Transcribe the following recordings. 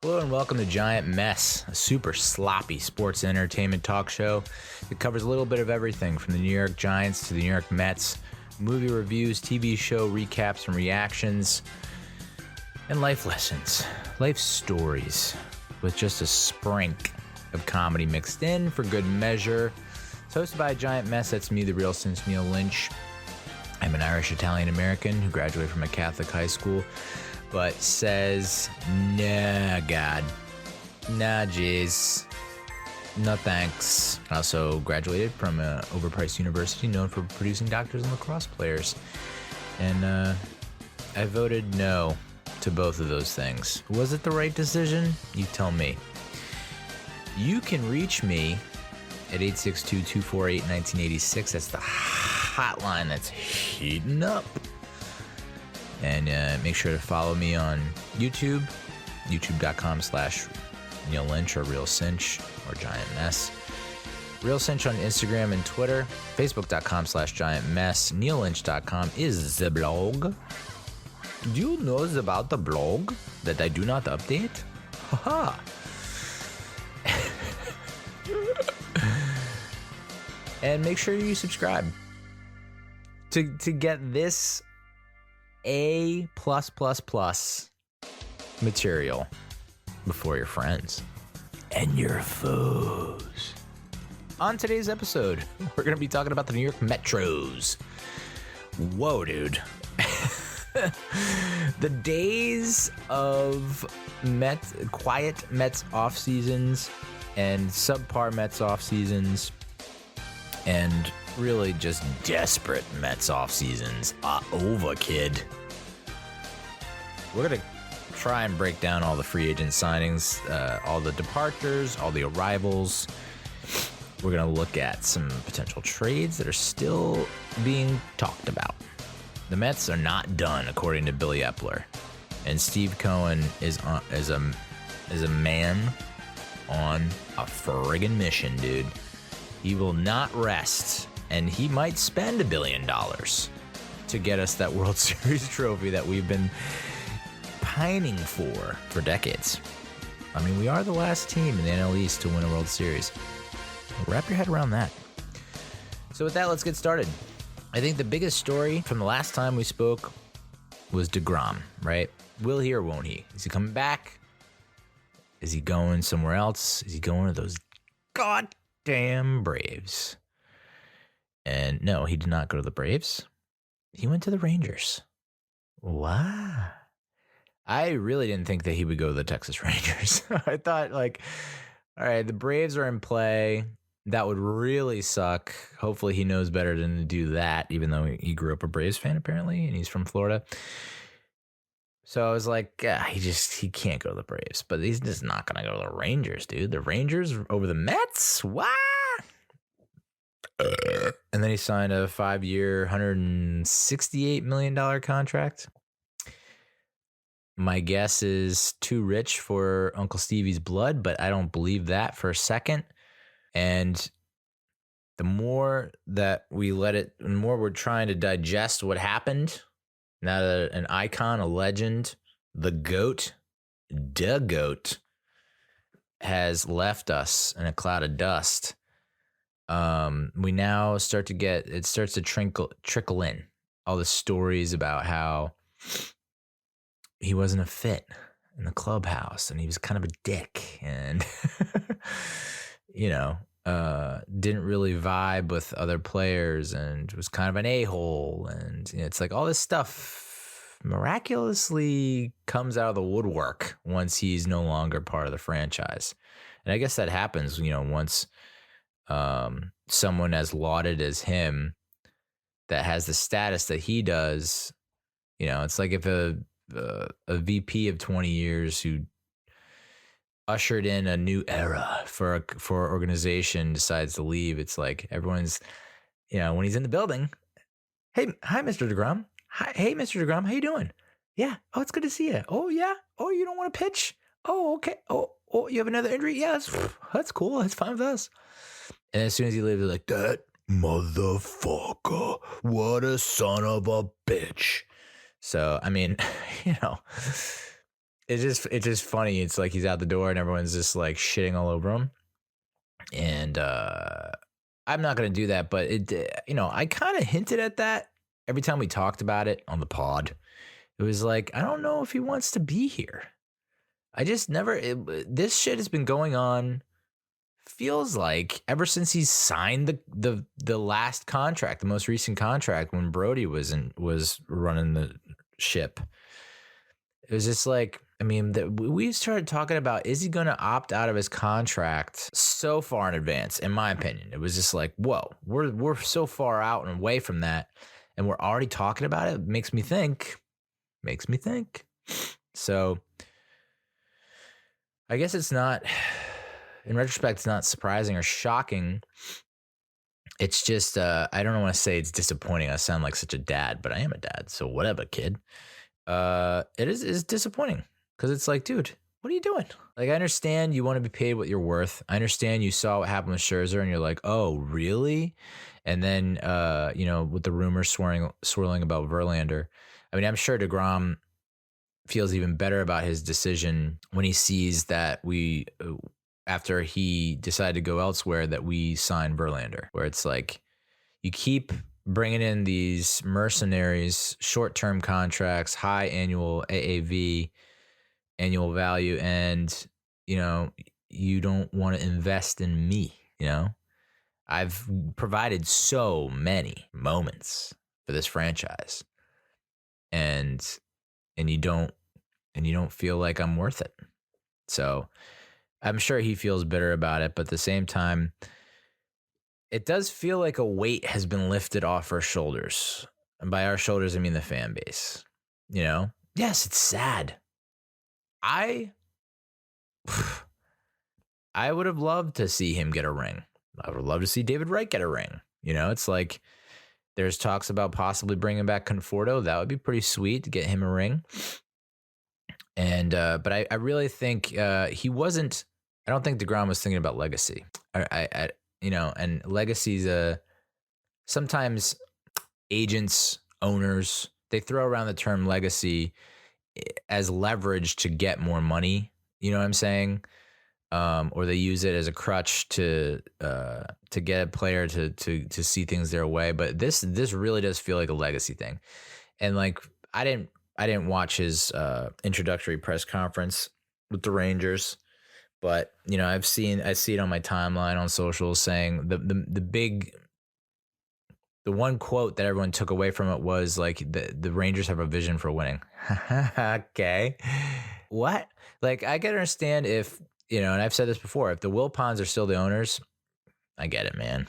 Hello and welcome to Giant Mess, a super sloppy sports and entertainment talk show that covers a little bit of everything from the New York Giants to the New York Mets, movie reviews, TV show recaps and reactions, and life lessons, life stories, with just a sprink of comedy mixed in for good measure. It's hosted by Giant Mess. That's me, the real Since Neal Lynch. I'm an Irish Italian-American who graduated from a Catholic high school, but says, nah, God. Nah, jeez. No thanks. I also graduated from an overpriced university known for producing doctors and lacrosse players. And I voted no to both of those things. Was it the right decision? You tell me. You can reach me at 862-248-1986. That's the hotline that's heating up. And make sure to follow me on YouTube, youtube.com/Neal Lynch or Real Cinch or Giant Mess. Real Cinch on Instagram and Twitter, facebook.com/Giant Mess. NealLynch.com is the blog. Do you know about the blog that I do not update? Haha. And make sure you subscribe to get this A+++ material before your friends and your foes. On today's episode, we're going to be talking about the New York Metros. Whoa, dude. The days of quiet Mets off seasons and subpar Mets off seasons and really just desperate Mets off seasons are over, kid. We're going to try and break down all the free agent signings, all the departures, all the arrivals. We're going to look at some potential trades that are still being talked about. The Mets are not done, according to Billy Epler. And Steve Cohen is a man on a friggin' mission, dude. He will not rest, and he might spend $1 billion to get us that World Series trophy that we've been pining for decades. I mean, we are the last team in the NL East to win a World Series. Wrap your head around that. So with that, let's get started. I think the biggest story from the last time we spoke was deGrom, right? Will he or won't he? Is he coming back? Is he going somewhere else? Is he going to those goddamn Braves? And no, he did not go to the Braves. He went to the Rangers. Wow. I really didn't think that he would go to the Texas Rangers. I thought, like, all right, the Braves are in play. That would really suck. Hopefully he knows better than to do that, even though he grew up a Braves fan, apparently, and he's from Florida. So I was like, he can't go to the Braves. But he's just not going to go to the Rangers, dude. The Rangers over the Mets? Why? And then he signed a 5-year, $168 million contract. My guess is too rich for Uncle Stevie's blood, but I don't believe that for a second. And the more that we let it, the more we're trying to digest what happened, now that an icon, a legend, the GOAT, has left us in a cloud of dust, we now start to get, it starts to trickle in all the stories about how he wasn't a fit in the clubhouse and he was kind of a dick and, didn't really vibe with other players and was kind of an a-hole. And it's like all this stuff miraculously comes out of the woodwork once he's no longer part of the franchise. And I guess that happens, once someone as lauded as him that has the status that he does, it's like if a VP of 20 years who ushered in a new era for an organization decides to leave. It's like everyone's, when he's in the building, hey, hi, Mr. deGrom. Hey, Mr. deGrom, how you doing? Yeah. Oh, it's good to see you. Oh, yeah. Oh, you don't want to pitch? Oh, okay. Oh, you have another injury? Yeah, that's cool. That's fine with us. And as soon as he leaves, they're like, that motherfucker. What a son of a bitch. So, I mean, it's just funny. It's like he's out the door and everyone's just like shitting all over him. And I'm not going to do that, but I kind of hinted at that every time we talked about it on the pod. It was like, I don't know if he wants to be here. I just never, this shit has been going on, feels like ever since he signed the last contract, the most recent contract when Brody was running the ship. It was just like, I mean, we started talking about, is he going to opt out of his contract so far in advance? In my opinion, it was just like, whoa, we're so far out and away from that, and we're already talking about it. Makes me think. So I guess it's not, in retrospect, it's not surprising or shocking. It's just, I don't want to say it's disappointing. I sound like such a dad, but I am a dad. So whatever, kid. It's disappointing because it's like, dude, what are you doing? Like, I understand you want to be paid what you're worth. I understand you saw what happened with Scherzer and you're like, oh, really? And then, with the rumors swirling about Verlander, I mean, I'm sure deGrom feels even better about his decision when he sees that after he decided to go elsewhere, that we signed Verlander, where it's like you keep bringing in these mercenaries, short-term contracts, high annual AAV, annual value, and, you don't want to invest in me, I've provided so many moments for this franchise, and you don't feel like I'm worth it. So I'm sure he feels bitter about it, but at the same time, it does feel like a weight has been lifted off our shoulders. And by our shoulders, I mean the fan base. Yes, it's sad. I would have loved to see him get a ring. I would have loved to see David Wright get a ring. It's like there's talks about possibly bringing back Conforto. That would be pretty sweet to get him a ring. And but I really think he wasn't. I don't think deGrom was thinking about legacy. And legacy's sometimes agents, owners, they throw around the term legacy as leverage to get more money. You know what I'm saying? Or they use it as a crutch to get a player to see things their way. But this really does feel like a legacy thing. And like I didn't watch his introductory press conference with the Rangers. But, I see it on my timeline on socials saying the one quote that everyone took away from it was like the Rangers have a vision for winning. Okay. What? Like, I can understand if, and I've said this before, if the Wilpons are still the owners, I get it, man.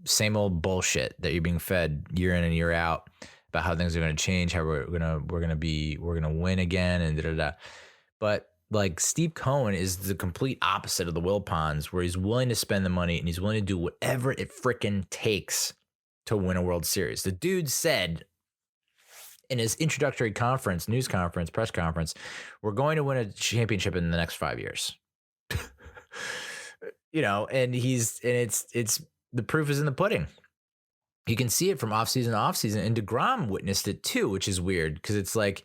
Same old bullshit that you're being fed year in and year out about how things are going to change, how we're going to win again and da-da-da. But like Steve Cohen is the complete opposite of the Wilpons, where he's willing to spend the money and he's willing to do whatever it frickin' takes to win a World Series. The dude said in his introductory press conference, we're going to win a championship in the next 5 years. And it's the proof is in the pudding. You can see it from offseason to offseason, and deGrom witnessed it too, which is weird because it's like,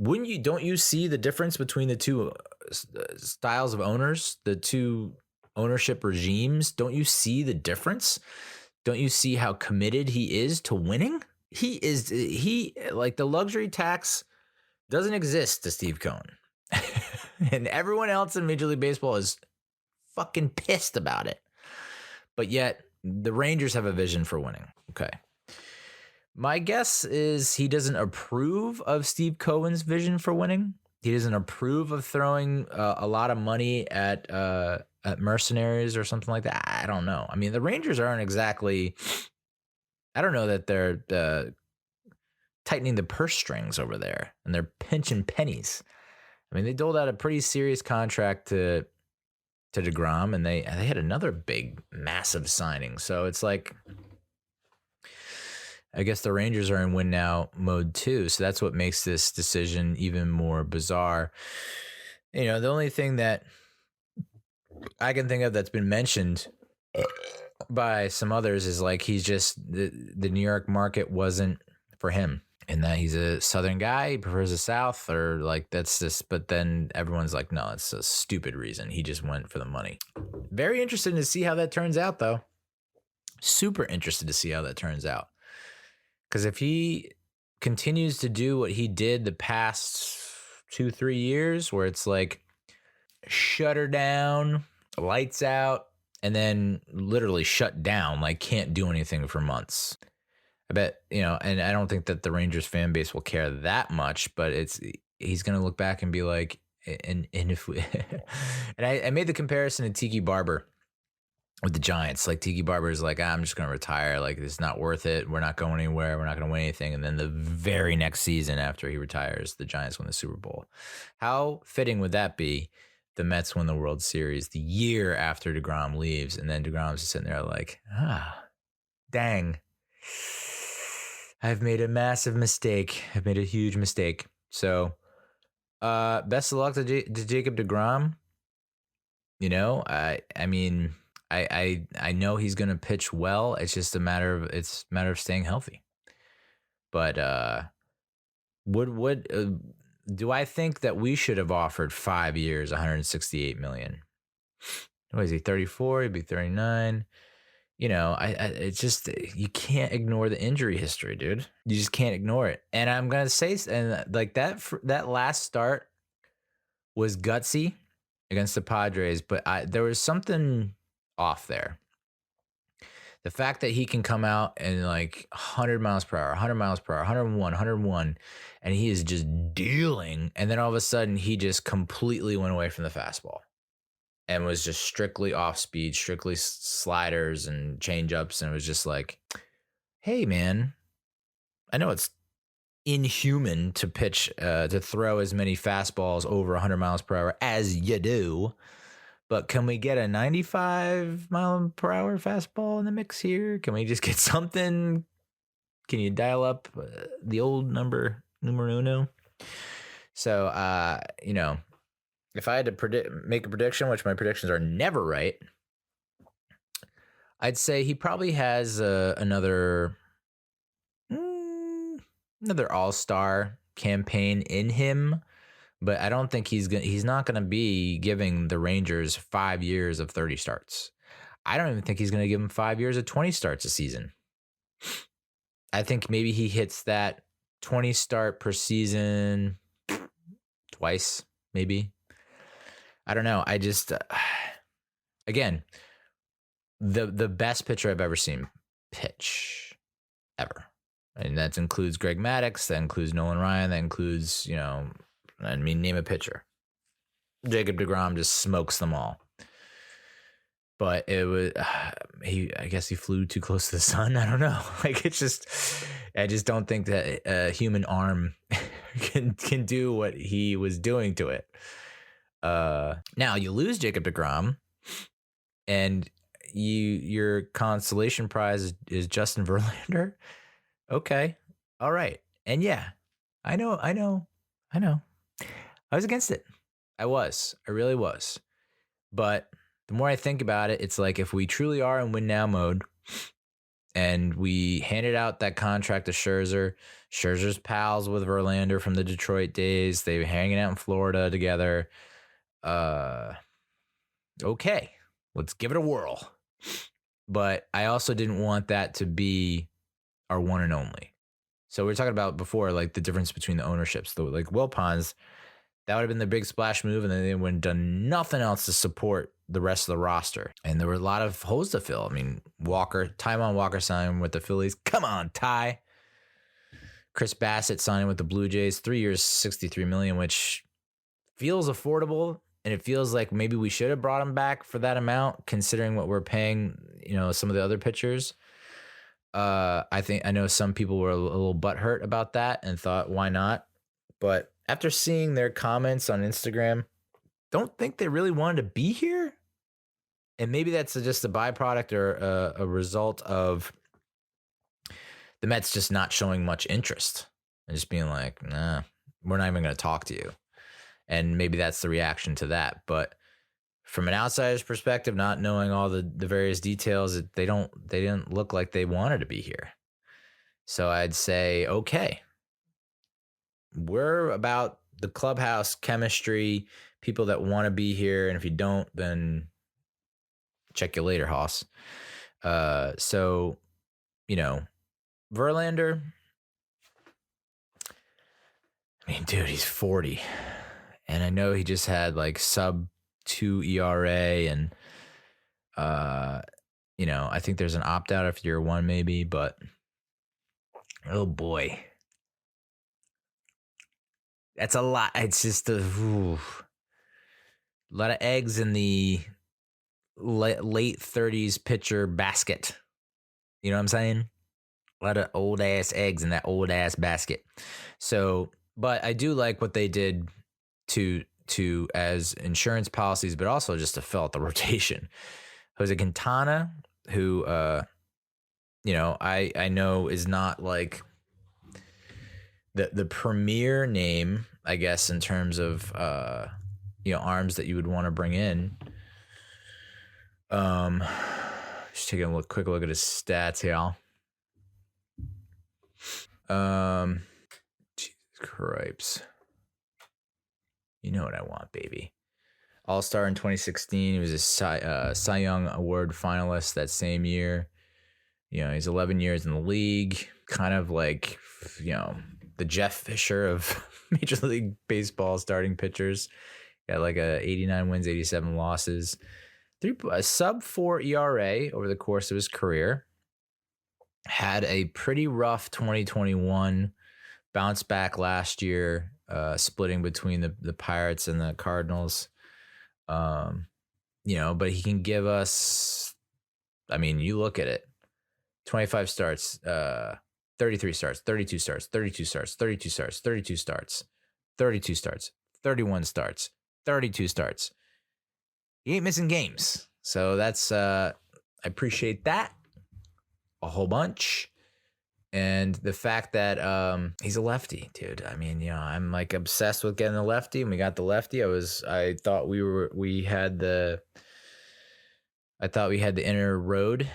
don't you see the difference between the two styles of owners, the two ownership regimes? Don't you see the difference? Don't you see how committed he is to winning? He like the luxury tax doesn't exist to Steve Cohen. And everyone else in Major League Baseball is fucking pissed about it. But yet the Rangers have a vision for winning. Okay. My guess is he doesn't approve of Steve Cohen's vision for winning. He doesn't approve of throwing a lot of money at mercenaries or something like that. I don't know. I mean, the Rangers aren't exactly. I don't know that they're tightening the purse strings over there and they're pinching pennies. I mean, they doled out a pretty serious contract to deGrom, and they had another big, massive signing. So it's like, I guess the Rangers are in win now mode too. So that's what makes this decision even more bizarre. The only thing that I can think of that's been mentioned by some others is like he's just the New York market wasn't for him. and that he's a Southern guy. He prefers the South, or like that's just. But then everyone's like, no, it's a stupid reason. He just went for the money. Very interested to see how that turns out, though. Super interested to see how that turns out. Because if he continues to do what he did the past 2-3 years, where it's like shutter down, lights out, and then literally shut down, like can't do anything for months. I bet, and I don't think that the Rangers fan base will care that much, but he's going to look back and be like, and if we, and I made the comparison to Tiki Barber with the Giants. Like Tiki Barber is like, I'm just going to retire. Like, it's not worth it. We're not going anywhere. We're not going to win anything. And then the very next season after he retires, the Giants win the Super Bowl. How fitting would that be? The Mets win the World Series the year after deGrom leaves. And then deGrom's just sitting there like, dang. I've made a massive mistake. I've made a huge mistake. So, best of luck to Jacob deGrom. I mean, I know he's gonna pitch well. It's just a matter of staying healthy. But do I think that we should have offered 5 years, $168 million? What is he? 34? He'd be 39. It's just, you can't ignore the injury history, dude. You just can't ignore it. And I'm gonna say, and like that last start was gutsy against the Padres, but there was something off there. The fact that he can come out and like 100 miles per hour, 100 miles per hour, 101, and he is just dealing, and then all of a sudden he just completely went away from the fastball and was just strictly off speed, strictly sliders and changeups, and it was just like, hey man, I know it's inhuman to pitch, to throw as many fastballs over 100 miles per hour as you do, but can we get a 95 mile per hour fastball in the mix here? Can we just get something? Can you dial up the old numero uno? So, if I had to make a prediction, which my predictions are never right, I'd say he probably has another all-star campaign in him, but I don't think he's not going to be giving the Rangers 5 years of 30 starts. I don't even think he's going to give them 5 years of 20 starts a season. I think maybe he hits that 20 start per season twice, maybe. I don't know. I just, again, the best pitcher I've ever seen pitch ever. And that includes Greg Maddux. That includes Nolan Ryan. That includes, name a pitcher. Jacob deGrom just smokes them all. But it was, I guess he flew too close to the sun. I don't know. Like, it's just, I just don't think that a human arm can do what he was doing to it. Now you lose Jacob deGrom, and your consolation prize is Justin Verlander. Okay, all right, and yeah, I know. I was against it. I really was. But the more I think about it, it's like if we truly are in win now mode, and we handed out that contract to Scherzer. Scherzer's pals with Verlander from the Detroit days. They were hanging out in Florida together. Okay, let's give it a whirl. But I also didn't want that to be our one and only. So we were talking about before, like the difference between the ownerships. Like Wilpons, that would have been the big splash move, and then they wouldn't have done nothing else to support the rest of the roster. And there were a lot of holes to fill. I mean, Taijuan Walker signed with the Phillies. Come on, Ty. Chris Bassett signing with the Blue Jays, 3 years, $63 million, which feels affordable. And it feels like maybe we should have brought him back for that amount, considering what we're paying, some of the other pitchers. I know some people were a little butthurt about that and thought, why not? But after seeing their comments on Instagram, don't think they really wanted to be here. And maybe that's just a byproduct or a result of the Mets just not showing much interest and just being like, nah, we're not even going to talk to you. And maybe that's the reaction to that. But from an outsider's perspective, not knowing all the various details, they didn't look like they wanted to be here. So I'd say, okay, we're about the clubhouse chemistry, people that want to be here. And if you don't, then check you later, Hoss. So, Verlander, I mean, dude, he's 40. And I know he just had like sub 2 ERA. And, I think there's an opt out after year 1, maybe. But, oh boy. That's a lot. It's just a lot of eggs in the late 30s pitcher basket. You know what I'm saying? A lot of old ass eggs in that old ass basket. So, but I do like what they did to as insurance policies, but also just to fill out the rotation. Jose Quintana, who I know is not like the premier name, I guess, in terms of arms that you would want to bring in. Just taking a quick look at his stats here. Jesus Cripes. You know what I want, baby. All-Star in 2016. He was a Cy Young Award finalist that same year. He's 11 years in the league. Kind of like, the Jeff Fisher of Major League Baseball starting pitchers. Got like 89 wins, 87 losses. A sub 4 ERA over the course of his career. Had a pretty rough 2021. Bounced back last year, splitting between the Pirates and the Cardinals. But he can give us, I mean, you look at it, 25 starts, 33 starts, 32 starts, 32 starts, 32 starts, 32 starts, 32 starts, 31 starts, 32 starts. He ain't missing games. So that's, I appreciate that a whole bunch. And the fact that he's a lefty, dude. I mean, I'm like obsessed with getting a lefty. And we got the lefty. I thought we had the inner road,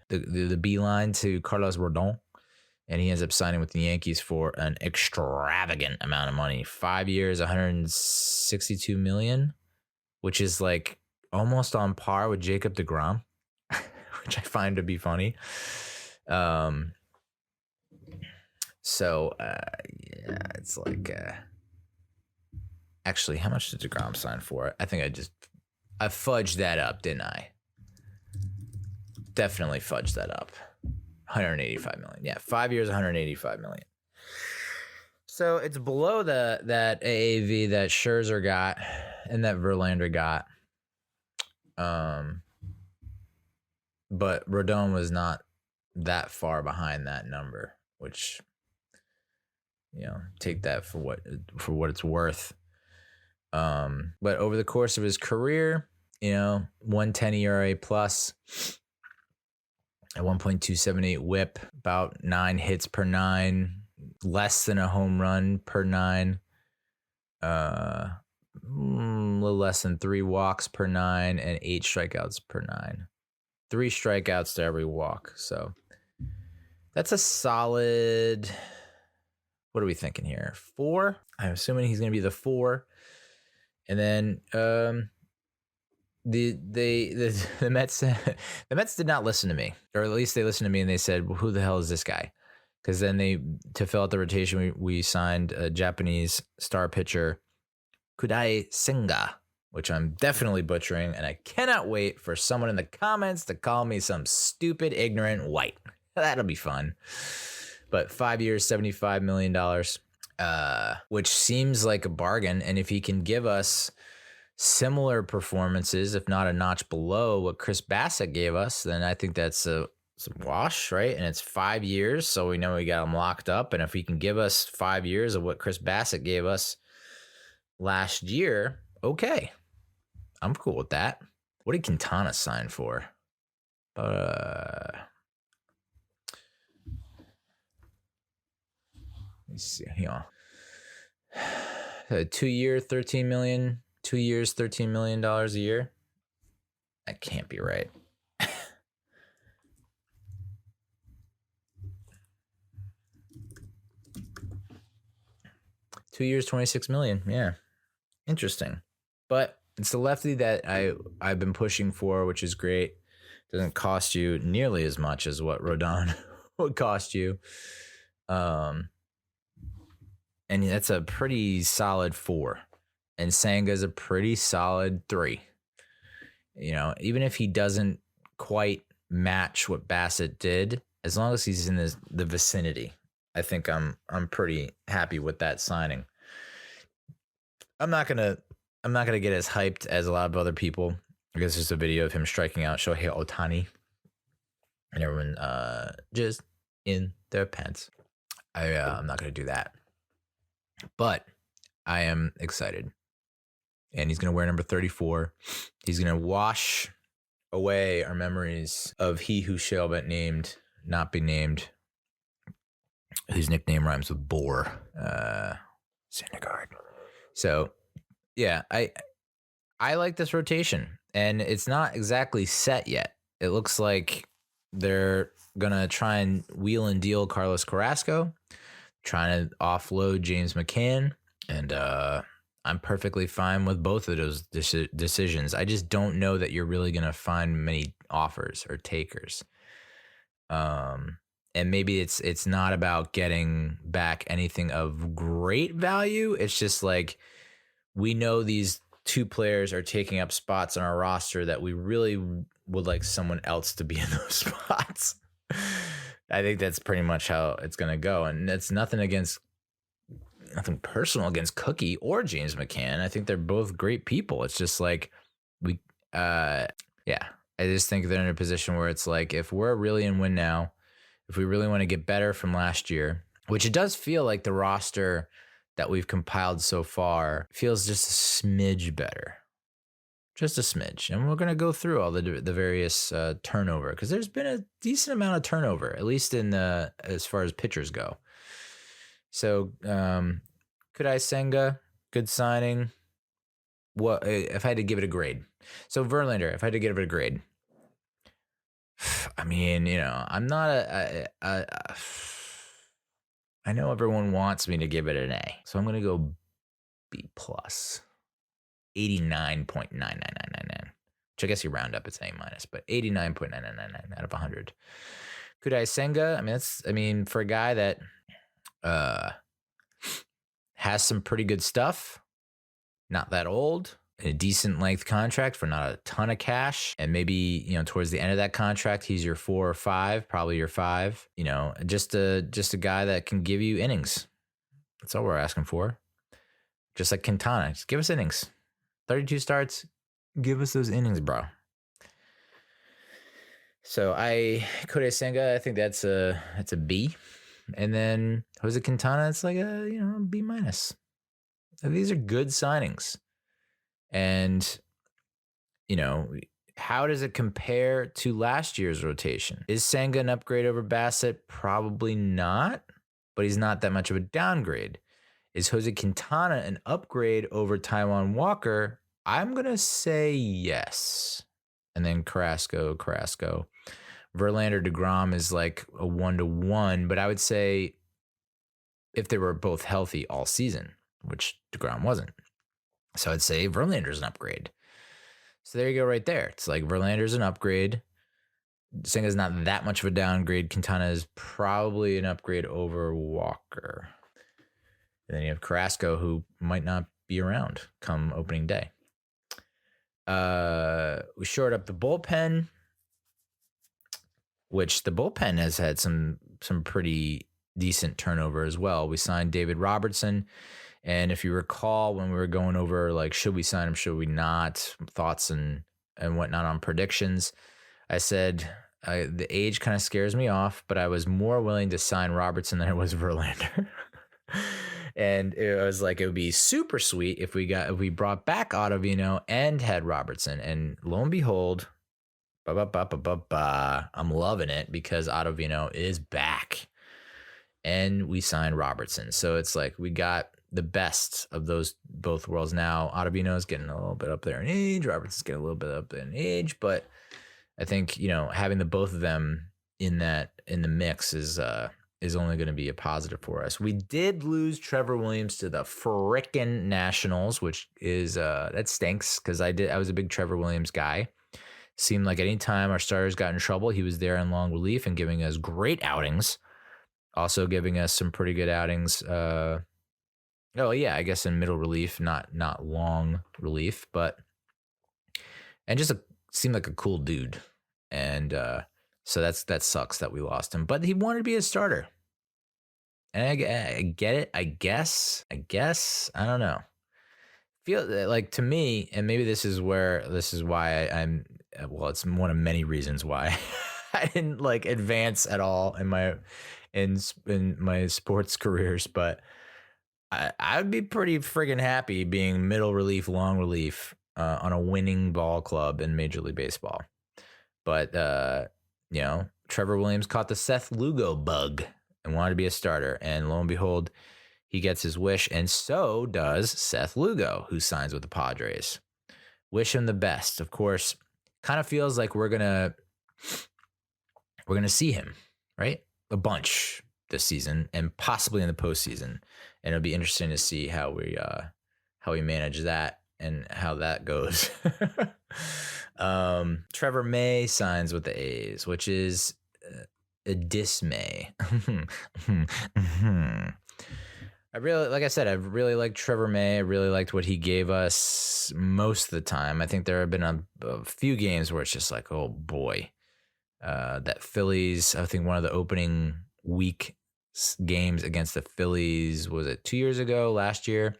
the beeline to Carlos Rodon. And he ends up signing with the Yankees for an extravagant amount of money. 5 years, $162 million, which is like almost on par with Jacob deGrom, which I find to be funny. So, it's like, actually, how much did deGrom sign for? I think I fudged that up, didn't I? Definitely fudged that up. $185 million. Yeah, 5 years, $185 million. So it's below that AAV that Scherzer got and that Verlander got. But Rodon was not that far behind that number, which, take that for what it's worth. But over the course of his career, 110 ERA plus, a 1.278 whip, about 9 hits per 9, less than a home run per 9, a little less than 3 walks per 9, and 8 strikeouts per 9. 3 strikeouts to every walk. So that's a solid, what are we thinking here? 4? I'm assuming he's going to be the 4. And then the Mets the Mets did not listen to me, or at least they listened to me and they said, well, who the hell is this guy? Because then to fill out the rotation, we signed a Japanese star pitcher, Kodai Senga, which I'm definitely butchering, and I cannot wait for someone in the comments to call me some stupid, ignorant white. That'll be fun. But 5 years, $75 million, which seems like a bargain. And if he can give us similar performances, if not a notch below what Chris Bassett gave us, then I think that's a wash, right? And it's 5 years, so we know we got him locked up. And if he can give us 5 years of what Chris Bassett gave us last year, okay, I'm cool with that. What did Quintana sign for? Let me see. A 2 year, $13 million. 2 years, $13 million a year. That can't be right. 2 years, 26 million. Yeah. Interesting. But it's the lefty that I've been pushing for, which is great. Doesn't cost you nearly as much as what Rodon would cost you. And that's a pretty solid 4. And Senga's a pretty solid 3. Even if he doesn't quite match what Bassett did, as long as he's in the vicinity, I think I'm pretty happy with that signing. I'm not gonna get as hyped as a lot of other people. I guess there's a video of him striking out Shohei Ohtani, and everyone just in their pants. I'm not gonna do that, but I am excited. And he's going to wear number 34. He's going to wash away our memories of he who shall not be named, whose nickname rhymes with Boar, Syndergaard. So, yeah, I like this rotation, and it's not exactly set yet. It looks like they're going to try and wheel and deal Carlos Carrasco, trying to offload James McCann, and I'm perfectly fine with both of those decisions. I just don't know that you're really going to find many offers or takers. And maybe it's not about getting back anything of great value. It's just like we know these 2 players are taking up spots on our roster that we really would like someone else to be in those spots. I think that's pretty much how it's going to go. And that's nothing personal against Cookie or James McCann. I think they're both great people. It's just like I just think they're in a position where it's like, if we're really in win now, if we really want to get better from last year, which it does feel like the roster that we've compiled so far feels just a smidge better. Just a smidge. And we're going to go through all the various turnover, because there's been a decent amount of turnover, at least as far as pitchers go. So, Kodai Senga, good signing. What if I had to give it a grade? So Verlander, if I had to give it a grade, I mean, I'm not I know everyone wants me to give it an A, so I'm gonna go B plus, 89.9999, which I guess you round up, it's an A minus, but 89.9999 out of 100. Kodai Senga, for a guy that has some pretty good stuff, not that old, a decent length contract for not a ton of cash, and maybe towards the end of that contract he's your 4 or 5, probably your 5. Just a guy that can give you innings. That's all we're asking for. Just like Quintana, just give us innings. 32 starts, give us those innings, bro. So Kodai Senga, I think that's a B. And then Jose Quintana, it's like a B minus. These are good signings. And, how does it compare to last year's rotation? Is Senga an upgrade over Bassett? Probably not, but he's not that much of a downgrade. Is Jose Quintana an upgrade over Taijuan Walker? I'm going to say yes. And then Carrasco. Verlander, deGrom is like a 1-to-1, but I would say if they were both healthy all season, which deGrom wasn't. So I'd say Verlander's an upgrade. So there you go right there. It's like Verlander's an upgrade. Senga's not that much of a downgrade. Quintana is probably an upgrade over Walker. And then you have Carrasco, who might not be around come opening day. We shored up the bullpen, which the bullpen has had some pretty decent turnover as well. We signed David Robertson. And if you recall, when we were going over, like, should we sign him, should we not, thoughts and whatnot on predictions, I said the age kind of scares me off, but I was more willing to sign Robertson than I was Verlander. And it was like, it would be super sweet if we brought back Ottavino and had Robertson. And lo and behold, I'm loving it because Ottavino is back. And we signed Robertson. So it's like we got the best of those both worlds now. Ottavino is getting a little bit up there in age. Robertson's getting a little bit up there in age. But I think, having the both of them in the mix is is only going to be a positive for us. We did lose Trevor Williams to the frickin' Nationals, which is that stinks because I was a big Trevor Williams guy. Seemed like any time our starters got in trouble, he was there in long relief and giving us great outings. Also giving us some pretty good outings. I guess in middle relief, not long relief, but and just seemed like a cool dude. And so that sucks that we lost him. But he wanted to be a starter. And I get it, I guess. I don't know. Feel like to me, and maybe this is why I'm it's one of many reasons why I didn't like advance at all in my sports careers, but I'd be pretty friggin' happy being middle relief, long relief on a winning ball club in Major League Baseball. But Trevor Williams caught the Seth Lugo bug and wanted to be a starter, and lo and behold, he gets his wish, and so does Seth Lugo, who signs with the Padres. Wish him the best. Of course, kind of feels like we're gonna see him, right? A bunch this season, and possibly in the postseason. And it'll be interesting to see how we manage that and how that goes. Trevor May signs with the A's, which is a dismay. I really liked Trevor May. I really liked what he gave us most of the time. I think there have been a few games where it's just like, oh boy, that Phillies. I think one of the opening week games against the Phillies, was it 2 years ago, last year?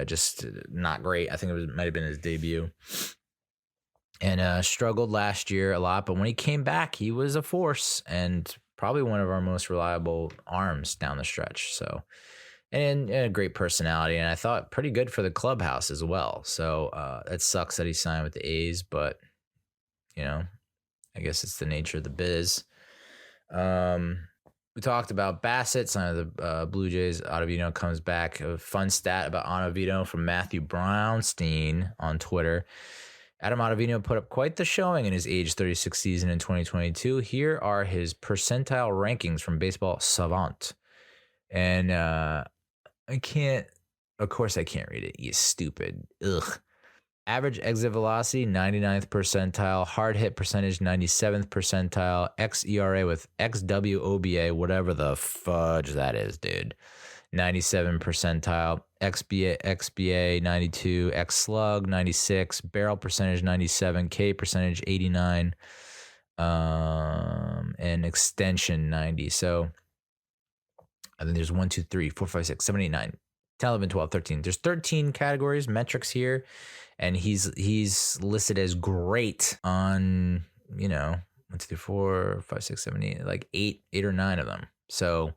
Just not great. I think might have been his debut. And struggled last year a lot, but when he came back, he was a force and probably one of our most reliable arms down the stretch. So, and a great personality, and I thought pretty good for the clubhouse as well. So it sucks that he signed with the A's, but I guess it's the nature of the biz. We talked about Bassett, sign of the Blue Jays. Ottavino comes back. A fun stat about Ottavino from Matthew Brownstein on Twitter. Adam Ottavino put up quite the showing in his age 36 season in 2022. Here are his percentile rankings from Baseball Savant. And of course I can't read it. You stupid. Ugh. Average exit velocity, 99th percentile. Hard hit percentage, 97th percentile. xERA with XWOBA, whatever the fudge that is, dude. 97 percentile. XBA 92, X slug 96, barrel percentage 97, K percentage 89, and extension 90. So I think there's 1, 2, 3, 4, 5, 6, 7, 8, 9, 10, 11, 12, 13. There's 13 categories, metrics here, and he's listed as great on 1, 2, 3, 4, 5, 6, 7, 8, like 8 or 9 of them. So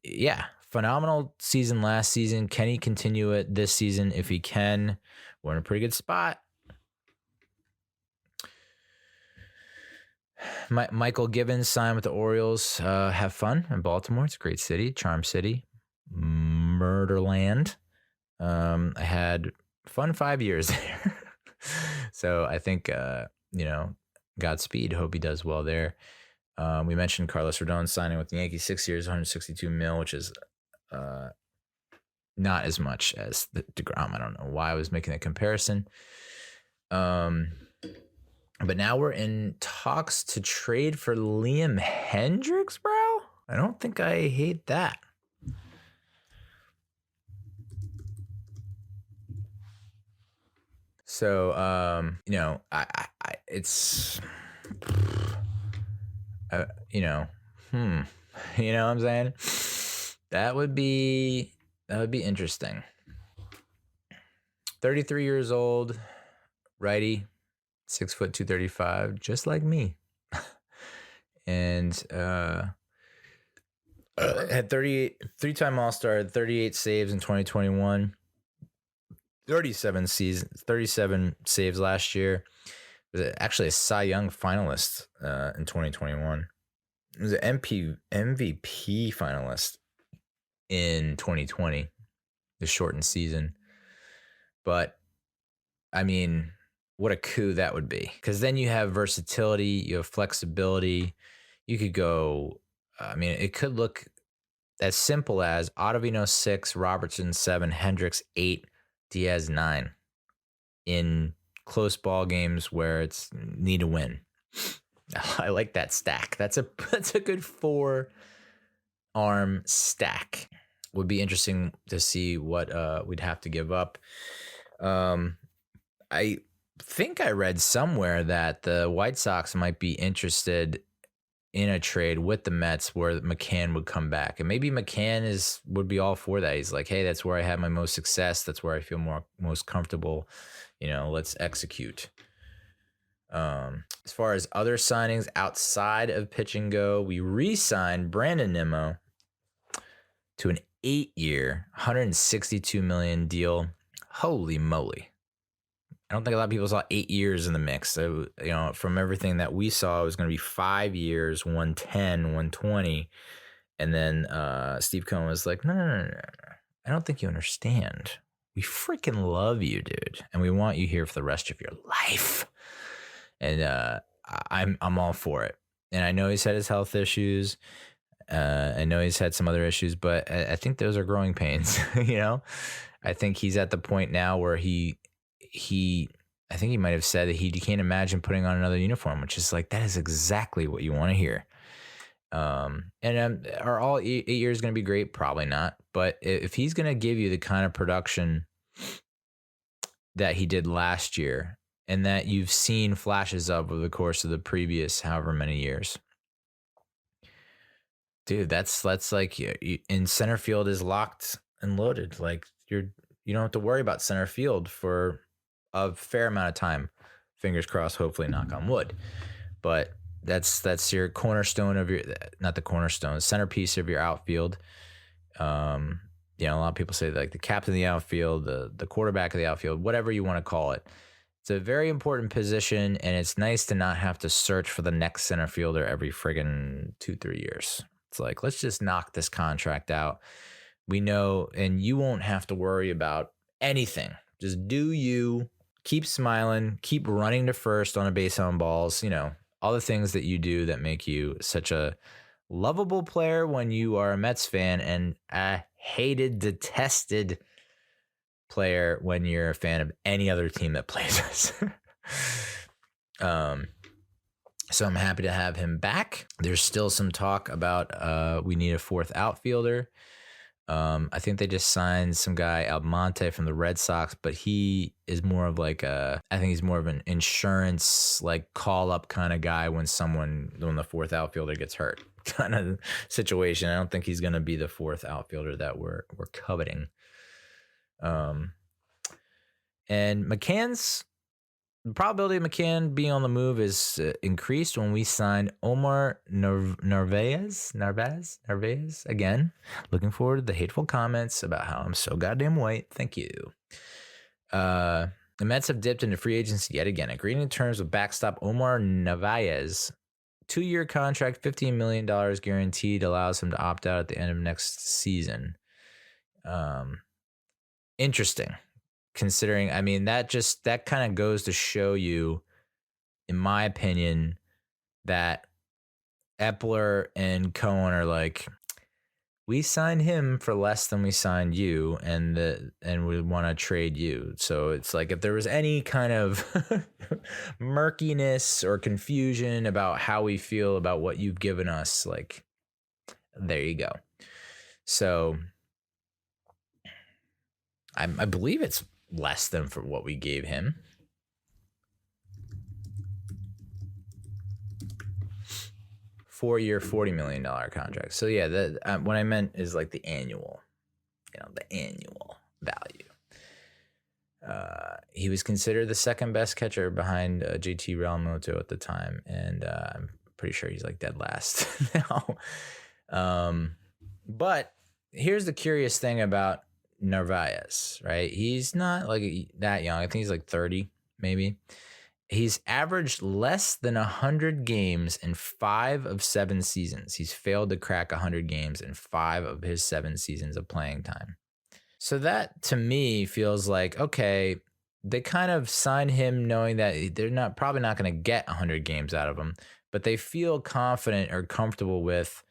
yeah. Phenomenal season last season. Can he continue it this season? If he can, we're in a pretty good spot. Michael Gibbons signed with the Orioles. Have fun in Baltimore. It's a great city, charm city, Murderland. I had fun 5 years there. So I think, Godspeed. Hope he does well there. We mentioned Carlos Rodon signing with the Yankees, 6 years, $162 million, which is not as much as the deGrom. I don't know why I was making a comparison. But now we're in talks to trade for Liam Hendriks, bro. I don't think I hate that. So, it's, you know what I'm saying? That would be interesting. 33 years old, righty, 6 foot 235, just like me. And had 3-time All-Star, had 38 saves in 2021, 37 saves last year. Was actually a Cy Young finalist in 2021. He was an MVP finalist in 2020, the shortened season. But, I mean, what a coup that would be. Because then you have versatility, you have flexibility. You could go I mean, it could look as simple as Ottavino 6, Robertson 7, Hendriks 8, Diaz 9 in close ball games where it's need to win. I like that stack. That's a good 4-arm stack. Would be interesting to see what we'd have to give up. I think I read somewhere that the White Sox might be interested in a trade with the Mets where McCann would come back. And maybe McCann would be all for that. He's like, hey, that's where I had my most success. That's where I feel most comfortable. Let's execute. As far as other signings outside of pitch and go, we re-signed Brandon Nimmo to an 8-year, $162 million deal. Holy moly. I don't think a lot of people saw 8 years in the mix. So, from everything that we saw, it was going to be 5 years, 110, 120. And then Steve Cohen was like, no. I don't think you understand. We freaking love you, dude. And we want you here for the rest of your life. And I'm all for it. And I know he's had his health issues. I know he's had some other issues, but I think those are growing pains. I think he's at the point now where I think he might have said that he can't imagine putting on another uniform, which is like, that is exactly what you want to hear. And are all 8 years going to be great? Probably not. But if he's going to give you the kind of production that he did last year and that you've seen flashes of over the course of the previous however many years, dude, that's like in center field is locked and loaded. Like you don't have to worry about center field for a fair amount of time. Fingers crossed, hopefully, knock on wood. But that's your cornerstone of not the cornerstone, centerpiece of your outfield. A lot of people say like the captain of the outfield, the quarterback of the outfield, whatever you want to call it. It's a very important position, and it's nice to not have to search for the next center fielder every friggin' 2-3 years. It's like, let's just knock this contract out. We know, and you won't have to worry about anything. Just do you, keep smiling, keep running to first on a base on balls, all the things that you do that make you such a lovable player when you are a Mets fan and a hated, detested player when you're a fan of any other team that plays us. So I'm happy to have him back. There's still some talk about we need a fourth outfielder. I think they just signed some guy, Almonte, from the Red Sox, but he is more of like I think he's more of an insurance, like call up kind of guy when the fourth outfielder gets hurt kind of situation. I don't think he's going to be the fourth outfielder that we're coveting. And the probability of McCann being on the move is increased when we signed Omar Narvaez again. Looking forward to the hateful comments about how I'm so goddamn white. Thank you. The Mets have dipped into free agency yet again, agreeing to terms with backstop Omar Narvaez. 2-year contract, $15 million guaranteed, allows him to opt out at the end of next season. Interesting. Considering, I mean, that kind of goes to show you, in my opinion, that Epler and Cohen are like, we signed him for less than we signed you, and we want to trade you. So it's like, if there was any kind of murkiness or confusion about how we feel about what you've given us, like, there you go. So I believe it's less than for what we gave him. Four-year, $40 million contract. So yeah, what I meant is like the annual value. He was considered the second best catcher behind JT Realmuto at the time, and I'm pretty sure he's like dead last now. But here's the curious thing about Narvaez, right? He's not like that young. I think he's like 30, maybe. He's averaged less than 100 games in 5 of 7 seasons. He's failed to crack 100 games in 5 of his 7 seasons of playing time. So that, to me, feels like, okay, they kind of signed him knowing that they're probably not going to get 100 games out of him, but they feel confident or comfortable with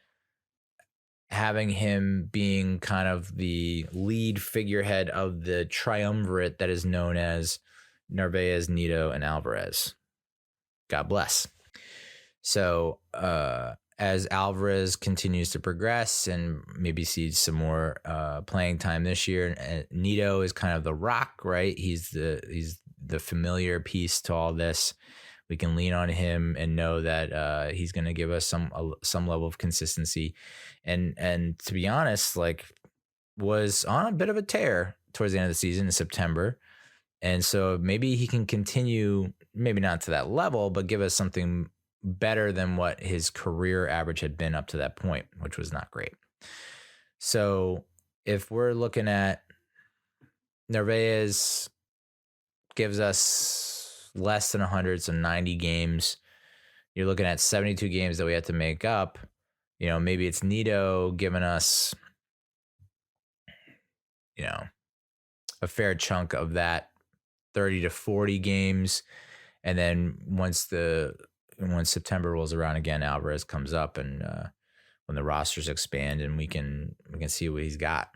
having him being kind of the lead figurehead of the triumvirate that is known as Narvaez, Nido, and Alvarez. God bless. So as Alvarez continues to progress and maybe sees some more playing time this year, Nido is kind of the rock, right? He's the familiar piece to all this. We can lean on him and know that he's going to give us some level of consistency. And to be honest, like, was on a bit of a tear towards the end of the season in September. And so maybe he can continue, maybe not to that level, but give us something better than what his career average had been up to that point, which was not great. So if we're looking at Narvaez gives us less than 100, so 90 games, you're looking at 72 games that we have to make up. You know, maybe it's Nido giving us, you know, a fair chunk of that 30 to 40 games. And then once September rolls around again, Alvarez comes up, and when the rosters expand and we can see what he's got.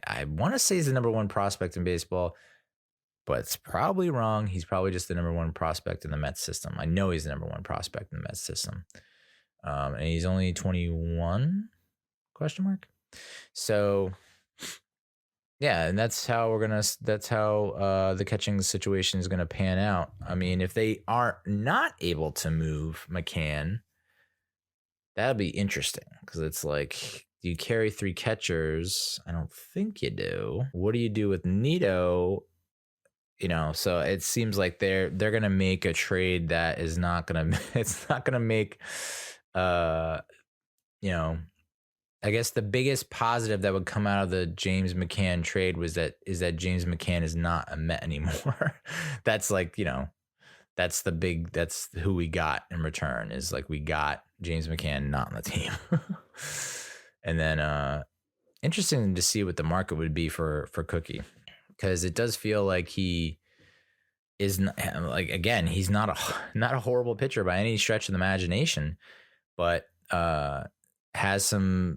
I want to say he's the number one prospect in baseball, but it's probably wrong. He's probably just the number one prospect in the Mets system. I know he's the number one prospect in the Mets system. And he's only 21 ? So yeah, and that's how the catching situation is gonna pan out. I mean, if they are not able to move McCann, that'll be interesting, because it's like, do you carry 3 catchers? I don't think you do. What do you do with Nido? You know, so it seems like they're gonna make a trade that is not gonna it's not gonna make you know, I guess the biggest positive that would come out of the James McCann trade is that James McCann is not a Met anymore. That's like, you know, that's who we got in return, is like, we got James McCann not on the team. And then interesting to see what the market would be for Cookie, because it does feel like he is not, like, again, he's not a horrible pitcher by any stretch of the imagination, but has I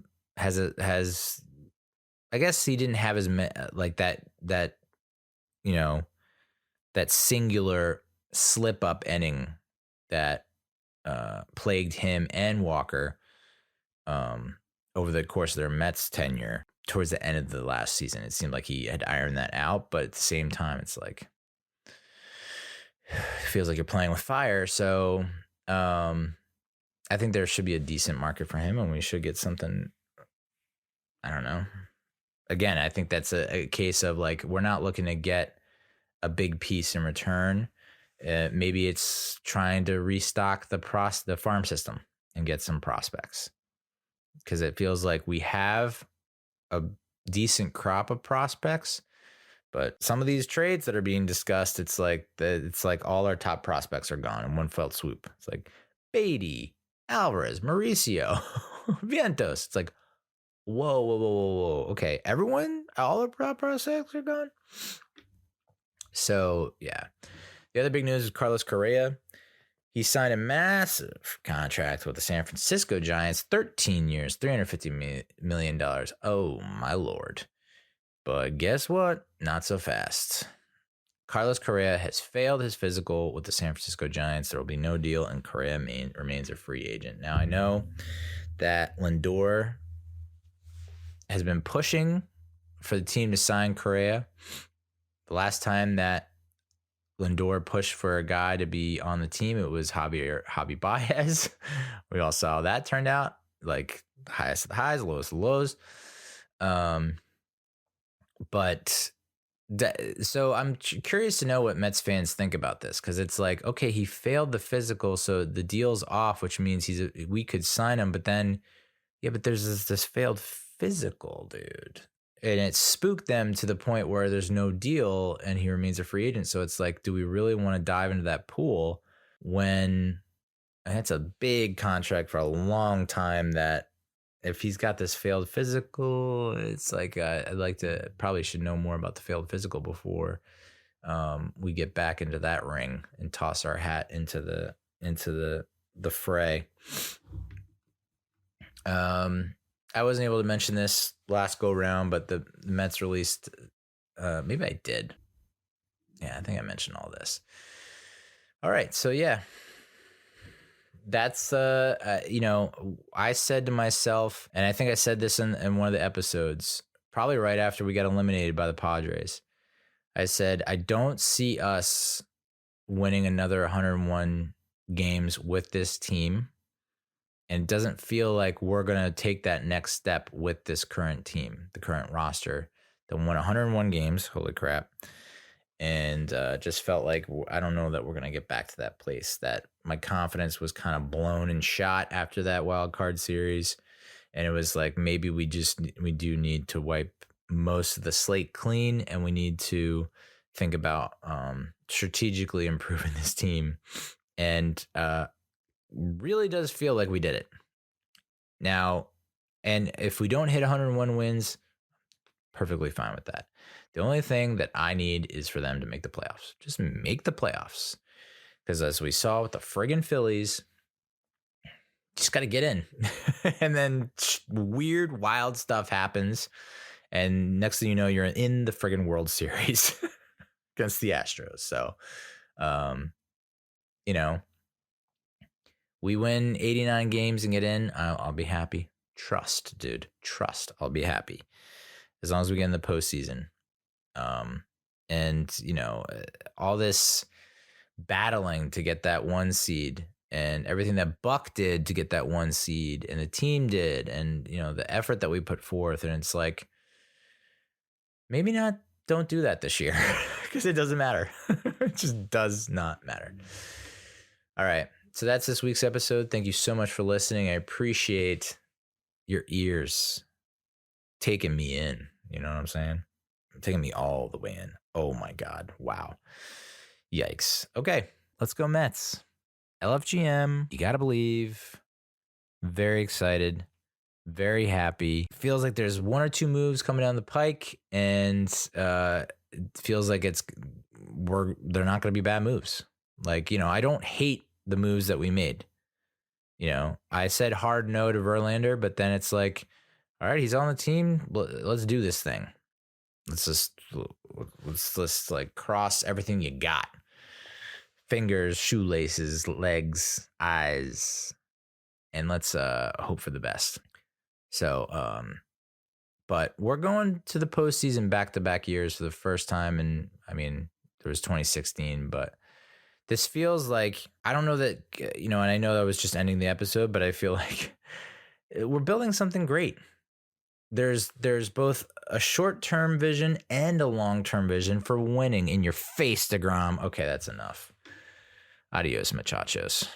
guess he didn't have as like that you know, that singular slip up inning that plagued him and Walker over the course of their Mets tenure. Towards the end of the last season, it seemed like he had ironed that out, but at the same time, it's like, it feels like you're playing with fire. So I think there should be a decent market for him, and we should get something. I don't know. Again, I think that's a case of, like, we're not looking to get a big piece in return. Maybe it's trying to restock the farm system and get some prospects, because it feels like we have a decent crop of prospects, but some of these trades that are being discussed, it's like all our top prospects are gone in one fell swoop. It's like Beatty, Alvarez, Mauricio, Vientos. It's like, whoa. Okay, all our top prospects are gone. So yeah, the other big news is Carlos Correa. He signed a massive contract with the San Francisco Giants, 13 years, $350 million. Oh, my Lord. But guess what? Not so fast. Carlos Correa has failed his physical with the San Francisco Giants. There will be no deal, and Correa remains a free agent. Now, I know that Lindor has been pushing for the team to sign Correa. The last time that Lindor pushed for a guy to be on the team, it was Javi Baez. We all saw how that turned out, like, highest of the highs, lowest of the lows. So I'm curious to know what Mets fans think about this, because it's like, okay, he failed the physical, so the deal's off, which means we could sign him, but then, yeah, but there's this failed physical, dude. And it spooked them to the point where there's no deal and he remains a free agent. So it's like, do we really want to dive into that pool when it's a big contract for a long time, that if he's got this failed physical, it's like, probably should know more about the failed physical before we get back into that ring and toss our hat into the fray. I wasn't able to mention this last go round, but the Mets released. Maybe I did. Yeah, I think I mentioned all this. All right, so yeah, that's I said to myself, and I think I said this in one of the episodes, probably right after we got eliminated by the Padres. I said I don't see us winning another 101 games with this team, and it doesn't feel like we're gonna take that next step with this current team, the current roster that won 101 games. Holy crap! And just felt like I don't know that we're going to get back to that place. That my confidence was kind of blown and shot after that wild card series. And it was like, maybe we do need to wipe most of the slate clean, and we need to think about strategically improving this team. And really does feel like we did it. Now, and if we don't hit 101 wins, perfectly fine with that. The only thing that I need is for them to make the playoffs. Just make the playoffs. Because as we saw with the friggin' Phillies, just got to get in. And then weird, wild stuff happens. And next thing you know, you're in the friggin' World Series against the Astros. So, we win 89 games and get in, I'll be happy. Trust, dude. Trust. I'll be happy. As long as we get in the postseason. And all this battling to get that 1 seed, and everything that Buck did to get that 1 seed, and the team did, and the effort that we put forth, and it's like, maybe don't do that this year, because it doesn't matter. It just does not matter. All right, so that's this week's episode. Thank you so much for listening. I appreciate your ears taking me in. You know what I'm saying? Taking me all the way in. Oh my God. Wow. Yikes. Okay. Let's go Mets. LFGM. You got to believe. Very excited. Very happy. Feels like there's 1 or 2 moves coming down the pike, and it feels like they're not going to be bad moves. Like, I don't hate the moves that we made. I said hard no to Verlander, but then it's like, all right, he's on the team. Let's do this thing. Let's just like cross everything you got. Fingers, shoelaces, legs, eyes, and let's hope for the best. So, but we're going to the postseason back-to-back years for the first time, and I mean, there was 2016, but this feels like, I don't know that, and I know that was just ending the episode, but I feel like we're building something great. There's both a short-term vision and a long-term vision for winning. In your face, deGrom. Okay, that's enough. Adios, muchachos.